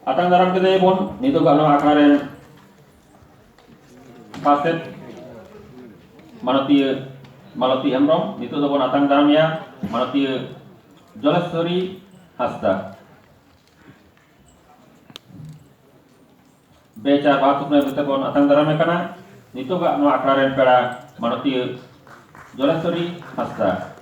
Atang daram kita pun itu gak no akaren paset Malati Hembrong itu pun atang daram ya Malati Joleswari Hasta beca batuk na kita pun atang daram ya kana itu gak no akaren pera Malati Joleswari Hasta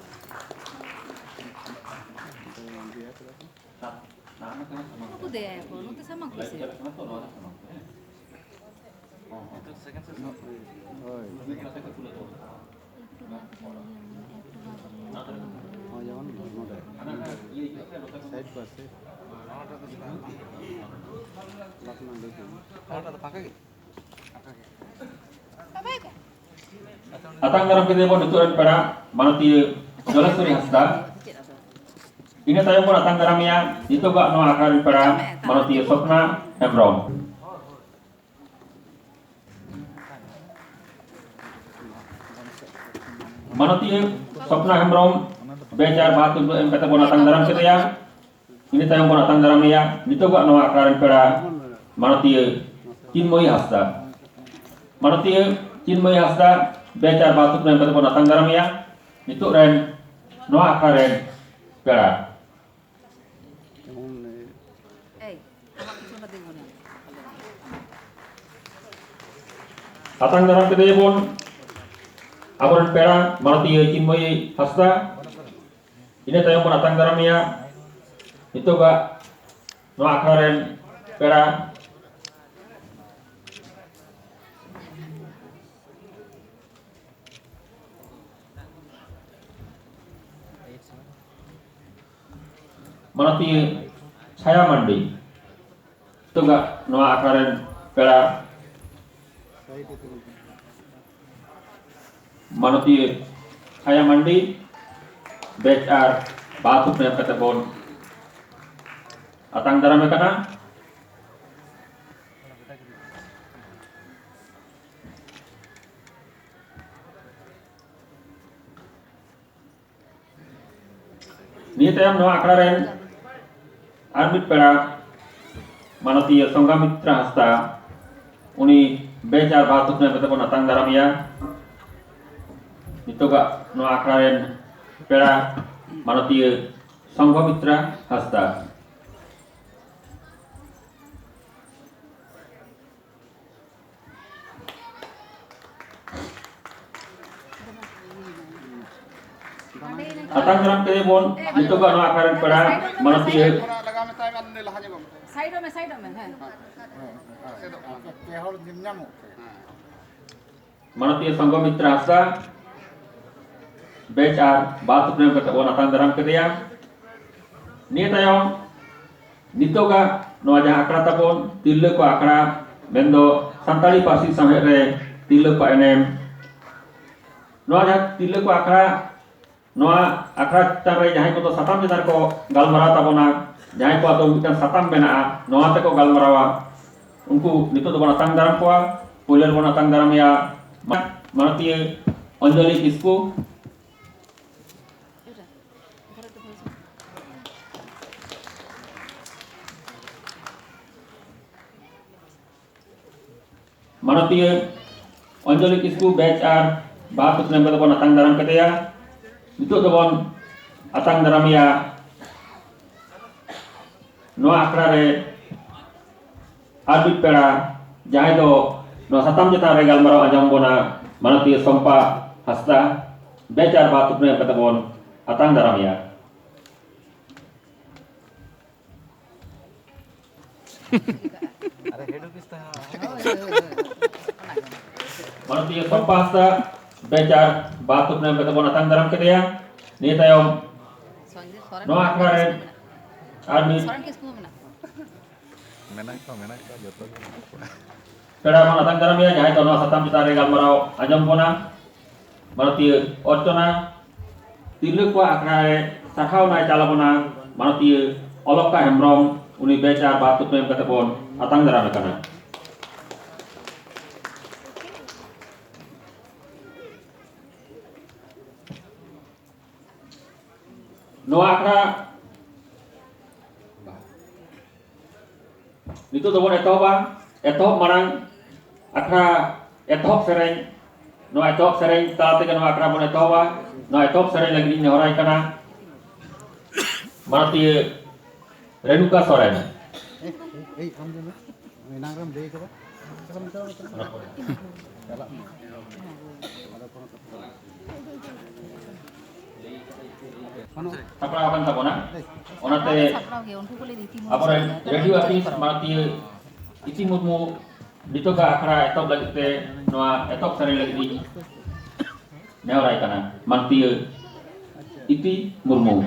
Aku deh, nanti sama aku sih. Atang daram kita pun itu pera Malati Joleswari Hasta ini tayo pun atang daram ya itu gak no akaren pera Malati Sopna Hembrong Manoti Sopna Hembrong becar batu kata pun atang daram kita ya ini tayo pun atang daram ya itu gak no akaren pera Manoti Chinmoy Hasta Manoti Chinmoy Hasta becar batu kata pun atang daram ya itu ren no akaren pera atang daram kita pun aburan pera Manoti Chinmoy Hasta ini tayo pun atang daram ya itu gak no akaren pera Manoti Saya Mandi itu gak no akaren pera Manoti Saya Mandi becar batuk na kata pun atang daram ya kana ni tayam no akaren arbit pera Manoti Sanghamitra Hasta uni becar batuk na kata pun atang daram ya itu gak no akaren pera Manoti Sanghamitra Hasta atang daram kita pun itu gak no akaren pera Manoti side में है Manoti Sanghamitra Hasta becar batuk na kata pun atang daram kita ya ni tayo nito ga no aja akra tapon tille ko akra mendo santali pasi sampai re tille ko enem no aja tille ko akra no akra tare jahay ko to satam jar ko galmara tapona jahay ko ato bitan satam bena no ate ko galmarawa unku nito to bona tang daram ko puler bona tang daram ya Manoti Anjali Kisku Manoti Anjali Kisku becar batuk na kata pun atang daram kita ya itu to bon atang daram ya no akrare arbit pera jahay do no satam jeta regal maro ajam bona Manoti Sompa Hasta becar batuk na kata pun atang daram ya Manoti Sompa Hasta becar batuk na kata pun atang daram kita ya ni tayo no akaren arbit pera man atang daram ya jahay to no satam jeta regal maro ajam bona Manoti Orchona tilu ko akare sakhaw na chala bona Manoti Oloka Hembrong uni becar batuk na kata pun atang daram kana no akra Nitu tawon etohop marang akra etohop sereng no etohop sereng talate no akra bon etohwa no etohop sereng lagi ni horai kana marati Renuka Soren. Tapra akan tapona onate Saprao ge unku kule riti mo. apore radio artis marati iti mutmu dito ka akra etop lagi te noa etop sare lagi di neorai kana marti iti murmu